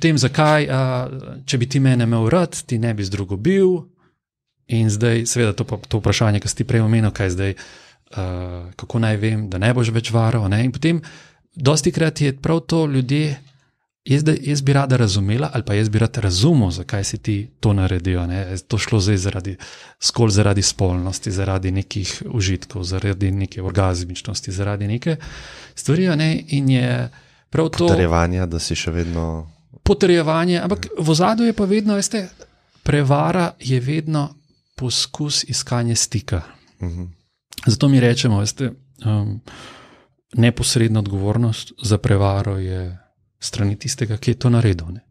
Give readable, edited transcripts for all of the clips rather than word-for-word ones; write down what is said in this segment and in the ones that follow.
potem zakaj, če bi ti mene imel rad, ti ne bi z drugo bil, in zdaj, seveda, to vprašanje, ki si ti prej omenil, kaj zdaj, kako naj vem, da ne boš več varal, ne? In potem, dosti krat je prav to ljudje, jaz bi rada razumela, ali pa jaz bi rad razumel, zakaj si ti to naredijo, ne? To šlo zdaj zaradi spolnosti, zaradi nekih užitkov, zaradi neke orgazmičnosti, zaradi neke stvari, ne? In je prav to... Potrjevanje, da si še vedno... Potrjevanje, ampak v ozadju je pa vedno, veste, prevara je vedno poskus iskanja stika. Zato mi rečemo, veste, neposredna odgovornost za prevaro je strani tistega, ki je to naredil. Ne?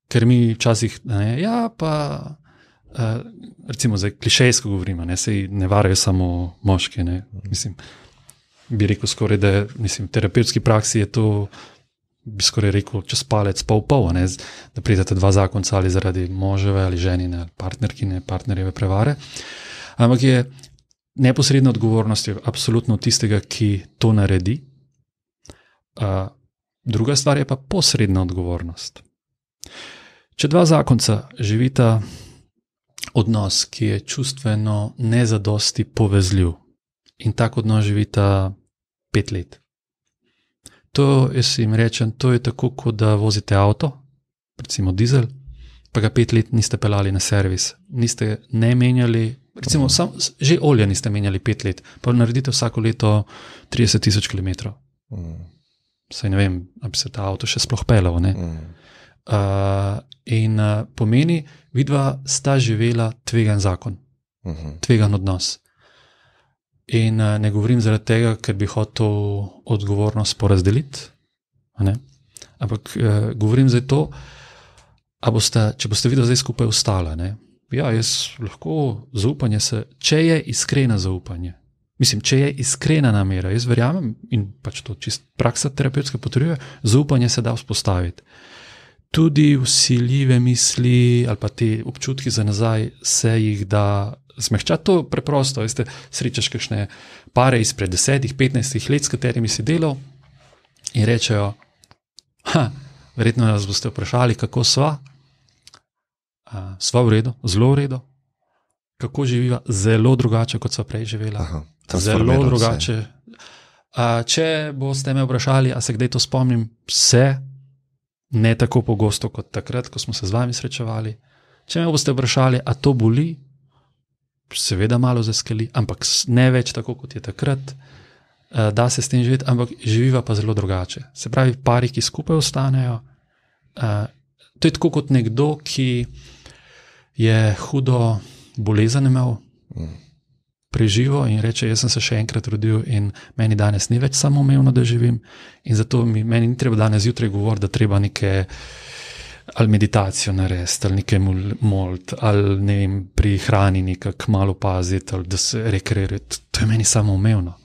Ker mi včasih, recimo zdaj klišejsko govorimo, sej ne varajo samo moški, ne? Mislim, bi rekel skoraj, da v terapevtski praksi je to, bi skoraj rekel, čez palec pol, ne? Da pridete dva zakonca ali zaradi moževe ali ženine, partnerkine, partnerjeve prevare. Ampak je neposredna odgovornost je absolutno tistega, ki to naredi. Druga stvar je pa posredna odgovornost. Če dva zakonca živita odnos, ki je čustveno nezadosti povezljiv in tak odnos živita 5 let. To, jaz jim rečem, to je tako, kot da vozite avto, recimo dizel, pa ga 5 let niste peljali na servis, niste ne menjali, recimo že olje niste menjali 5 let, pa naredite vsako leto 30,000 kilometrov. Saj ne vem, ali bi se ta avto še sploh peljal, ne? Pomeni, vidva sta živela tvegan zakon, tvegan odnos. In ne govorim zaradi tega, ker bi hotel odgovornost porazdeliti, ampak govorim za to, če boste videli zdaj skupaj ostala. Ne? Ja, jaz lahko zaupanje če je iskrena zaupanje, če je iskrena namera, jaz verjamem in pač to čist praksa terapevtska potrjuje, zaupanje se da vzpostaviti. Tudi vsiljive misli ali pa te občutki za nazaj se jih da zmehčati. To preprosto, veste, srečaš kakšne pare izpred 10-15 let, s katerimi si delal in rečejo, verjetno nas boste vprašali, kako sva. Sva v redu, zelo v redu. Kako živiva? Zelo drugače, kot sva prej živela. Zelo drugače. Če boste me vprašali, a se kdaj to spomnim, ne tako pogosto kot takrat, ko smo se z vami srečevali. Če me boste vprašali, a to boli, seveda malo zaskeli, ampak ne več tako, kot je takrat, da se s tem živeti, ampak živiva pa zelo drugače. Se pravi, pari, ki skupaj ostanejo, to je tako kot nekdo, ki je hudo bolezen imel, preživo in reče, jaz sem se še enkrat rodil in meni danes ni več samoumevno, da živim in zato meni ni treba danes zjutraj govoriti, da treba neke ali meditacijo narediti, ali nekaj molt, ali ne vem, pri hrani nekako malo paziti, ali da se rekreirati. To je meni samoumevno,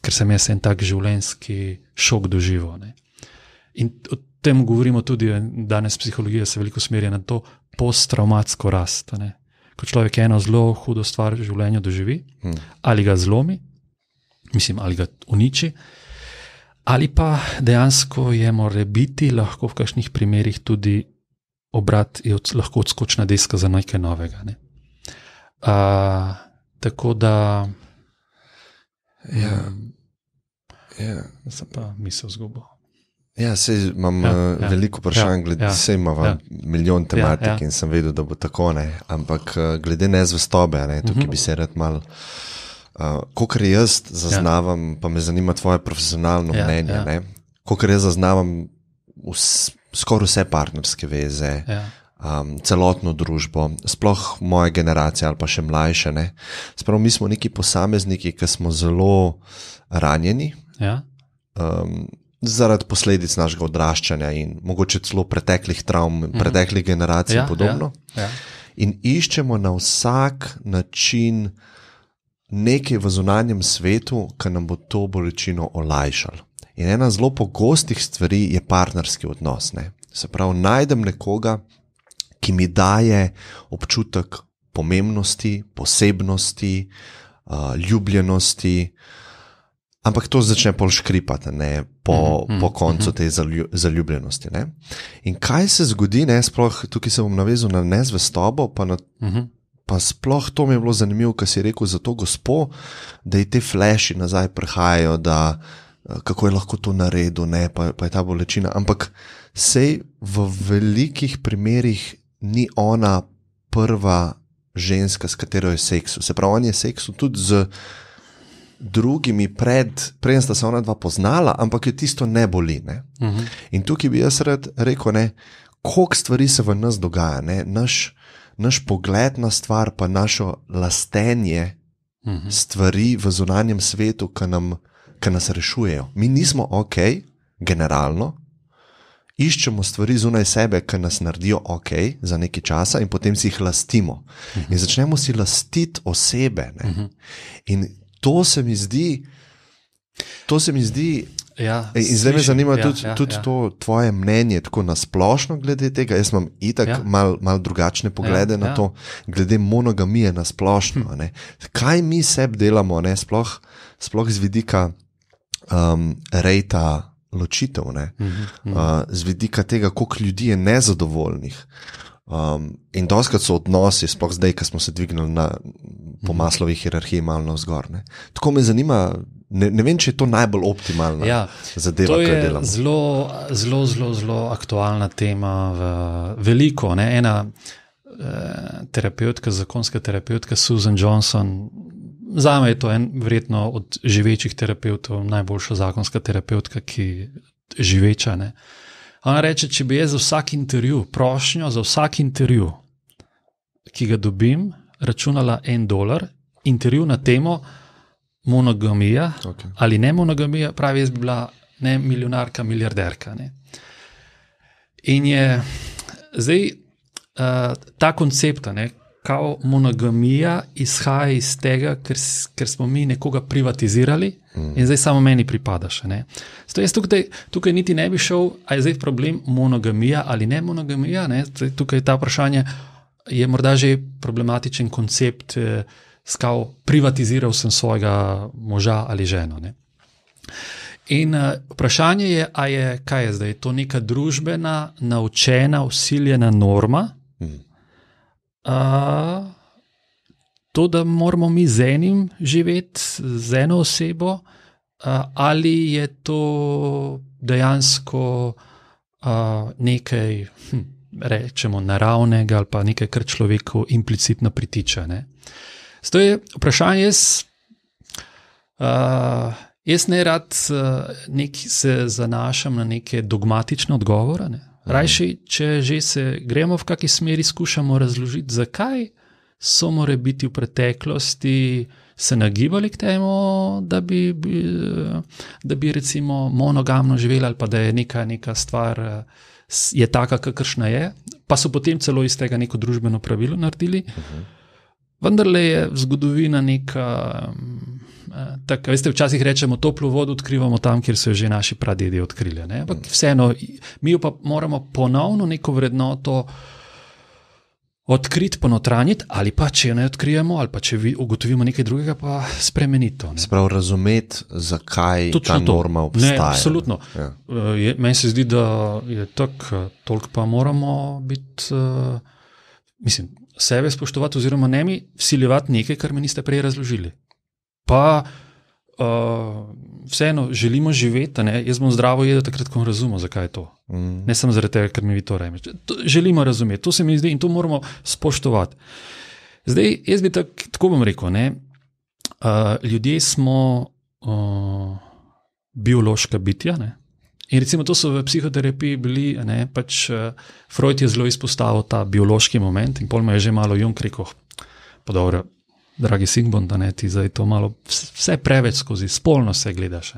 ker sem jaz en tak življenjski šok doživel. Ne? In o tem govorimo tudi, danes psihologija se veliko usmerja na to posttraumatsko rast. Ne? Ko človek eno zelo hudo stvar v življenju doživi, ali ga zlomi, ali ga uniči, ali pa dejansko je morebiti lahko v kakšnih primerih tudi obrat je lahko odskočna deska za nekaj novega. Ne? Tako da sem pa misel zgubil. Ja, sej imam veliko vprašanj, sej imam milijon tematik in sem vedel, da bo tako, ne. Ampak glede nezvestobe, ne, tukaj bi se rad malo, kakor jaz zaznavam, pa me zanima tvoje profesionalno mnenje, ne. Kakor jaz zaznavam skoraj vse partnerske veze, celotno družbo, sploh moje generacije ali pa še mlajše, ne. Sprav, mi smo neki posamezniki, ki smo zelo ranjeni, zaradi posledic našega odraščanja in mogoče celo preteklih travm, preteklih generacij in podobno. In iščemo na vsak način nekaj v zunanjem svetu, ki nam bo to bolečino olajšalo. In ena zelo pogostih stvari je partnerski odnos. Ne? Se pravi, najdem nekoga, ki mi daje občutek pomembnosti, posebnosti, ljubljenosti, Ampak to začne pol škripati, ne, po koncu te zaljubljenosti. Ne. In kaj se zgodi, ne, sploh tukaj se bom navezal na nezvestobo, pa sploh to mi je bilo zanimivo, kar si rekel za to gospo, da ji te flashi nazaj prihajajo, da kako je lahko to naredil, ne, pa je ta bolečina. Ampak sej v velikih primerih ni ona prva ženska, s katero je seksu. Se pravi, on je seksu tudi z drugimi preden sta se ona dva poznala, ampak jo tisto ne boli. Ne? In tukaj bi jaz rad rekel, ne, koliko stvari se v nas dogaja, ne? Naš pogled na stvar, pa našo lastenje stvari v zunanjem svetu, ki nas rešujejo. Mi nismo ok, generalno, iščemo stvari zunaj sebe, ki nas naredijo ok za nekaj časa in potem si jih lastimo. In začnemo si lastiti osebe. Ne? In to se mi zdi, ja, in zdaj me zanima tudi to tvoje mnenje, tako nasplošno glede tega. Jaz imam itak mal drugačne poglede na to, glede monogamije nasplošno. Ne? Kaj mi sebi delamo, ne? Sploh z vidika rejta ločitev, ne? Z vidika tega, koliko ljudi je nezadovoljnih. In doskrat so odnosi, sploh zdaj, ko smo se dvignili po Maslovi hierarhiji malo navzgor. Ne? Tako me zanima, ne vem, če je to najbolj optimalna zadeva, kaj delamo. To je zelo aktualna tema. Veliko, ne? Ena terapeutka, zakonska terapeutka Susan Johnson, zame je to verjetno od živečih terapeutov najboljša zakonska terapeutka, ki živeča, ne? Ona reče, če bi jaz za vsak intervju, prošnjo za vsak intervju, ki ga dobim, računala $1, intervju na temo monogamija ali ne monogamija, pravi, jaz bi bila ne milijonarka, milijarderka. Ne. In je zdaj ta koncept, kao monogamija izhaja iz tega, ker smo mi nekoga privatizirali in zdaj samo meni pripadaš. Zato jaz tukaj niti ne bi šel, a je zdaj problem monogamija ali ne monogamija. Ne? Tukaj ta vprašanje je morda že problematičen koncept, skao privatiziral sem svojega moža ali ženo. Ne? In vprašanje je, kaj je zdaj, to neka družbena, naučena, vsiljena norma, to, da moramo mi z enim živeti, z eno osebo, ali je to dejansko nekaj, rečemo, naravnega ali pa nekaj, kar človeku implicitno pritiče. Ne? Zato je vprašanje, jaz ne rad se zanašam na neke dogmatične odgovore, ne? Rajši, če že se gremo v kakšni smeri, skušamo razložiti, zakaj so more biti v preteklosti se nagibali k temu, da bi recimo monogamno živeli, ali pa da je neka stvar je taka, kakršna je, pa so potem celo iz tega neko družbeno pravilo naredili. Vendarle je zgodovina neka, tako, veste, včasih rečemo, toplo vodo odkrivamo tam, kjer so jo že naši pradedi odkrili. Ampak vseeno, mi jo pa moramo ponovno neko vrednoto odkriti, ponotranjiti, ali pa če jo ne odkrijemo, ali pa če ugotovimo nekaj drugega, pa spremeniti to. Sprav razumeti, zakaj ta norma obstaja. Ne, absolutno. Ja. Meni se zdi, da je toliko pa moramo biti, sebe spoštovati oziroma ne mi vsiljevati nekaj, kar mi niste prej razložili. Pa vseeno želimo živeti, jaz bom zdravo jedel takrat, ko bom razumel, zakaj je to. Ne samo zaradi tega, ker mi vi to rečete. Želimo razumeti, to se mi zdi in to moramo spoštovati. Zdaj, jaz bi tako bom rekel, ljudje smo biološka bitja, in recimo to so v psihoterapiji bili, pač Freud je zelo izpostavil ta biološki moment in pol me je že malo Jung rekel, pa dobro, dragi Sigmund, ti zdaj to malo vse preveč skozi spolno se gledaš.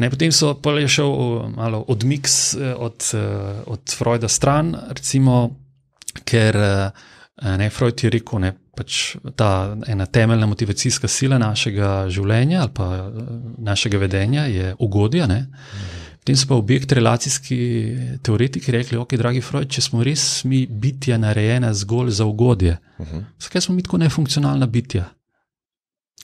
Potem so pa je šel malo odmik od Freuda stran, recimo, ker Freud je rekel, pač ta ena temeljna motivacijska sila našega življenja ali pa našega vedenja je ugodje. Potem so pa objekt relacijski teoretiki rekli, ok, dragi Freud, če smo res mi bitja narejena zgolj za ugodje, zakaj smo mi tako nefunkcionalna bitja?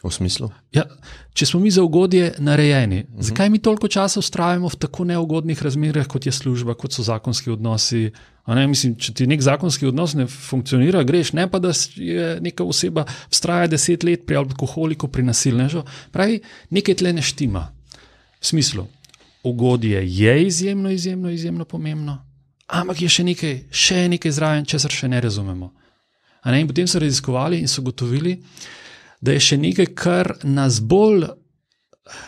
V smislu? Ja, če smo mi za ugodje narejeni, zakaj mi toliko časa ustrajamo v tako neugodnih razmerah, kot je služba, kot so zakonski odnosi? Mislim, če ti nek zakonski odnos ne funkcionira, greš, ne pa da je neka oseba vztraja 10 let pri alkoholiku, pri nasilnežu. Pravi, nekaj tle ne štima. V smislu, ugodje je izjemno pomembno, ampak je še nekaj zraven, česar še ne razumemo. In potem so raziskovali in so gotovili, da je še nekaj, kar nas bolj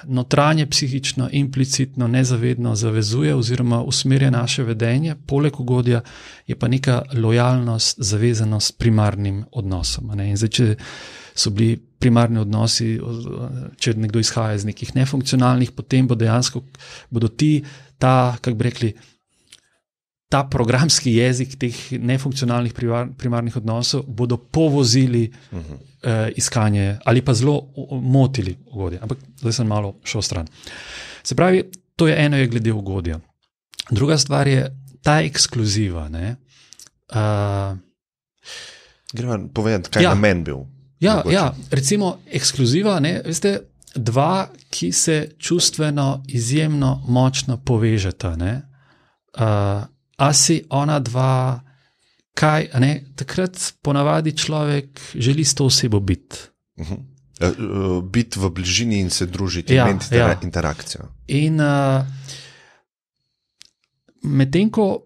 notranje, psihično, implicitno, nezavedno zavezuje oziroma usmerja naše vedenje, poleg ugodja je pa neka lojalnost, zavezanost primarnim odnosom. In zdaj, če so bili primarni odnosi, če nekdo izhaja iz nekih nefunkcionalnih, potem bodo ti ta, kako bi rekli, ta programski jezik teh nefunkcionalnih primarnih odnosov bodo povozili iskanje ali pa zelo motili ugodje. Ampak zdaj sem malo šel stran. Se pravi, to je eno je glede ugodja. Druga stvar je ta ekskluziva. Gremo povedati, kaj je namen bil. Ja, recimo ekskluziva, veste, dva, ki se čustveno izjemno močno povežeta, a si ona dva, kaj, takrat ponavadi človek želi s to osebo biti. Biti v bližini in se družiti, imeti interakcijo. In medtem, ko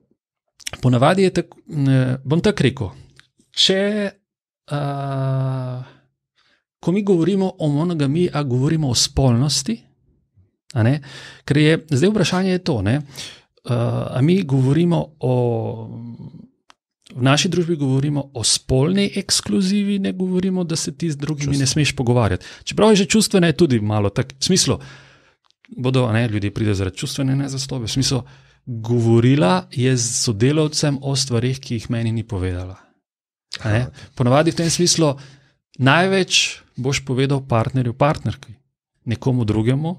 ponavadi je tako, bom tako rekel, če ko mi govorimo o monogamiji, a govorimo o spolnosti, ker je, zdaj vprašanje je to, a mi govorimo v naši družbi govorimo o spolni ekskluzivi, ne govorimo, da se ti z drugimi ne smeš pogovarjati. Čeprav je že čustvene, je tudi malo tak, v smislu, bodo, ljudje pride zaradi čustvene nezastobe, v smislu, govorila je z sodelavcem o stvarih, ki jih meni ni povedala. Ponavadi v tem smislu, največ boš povedal partnerju, partnerki, nekomu drugemu,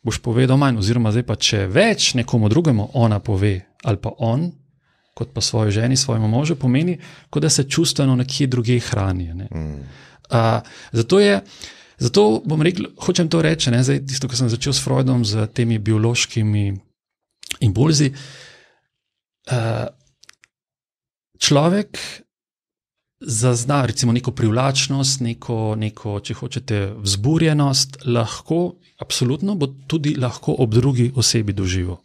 boš povedal manj, oziroma zdaj pa, če več nekomu drugemu ona pove, ali pa on, kot pa svoji ženi, svojemu možu, pomeni, kot da se čustveno nekje druge hrani. Zato bom rekel, hočem to reči, zdaj tisto, ko sem začel s Freudom, z temi biološkimi impulzi, človek zazna recimo neko privlačnost, neko, če hočete, vzburjenost, lahko, absolutno bo tudi lahko ob drugi osebi doživel.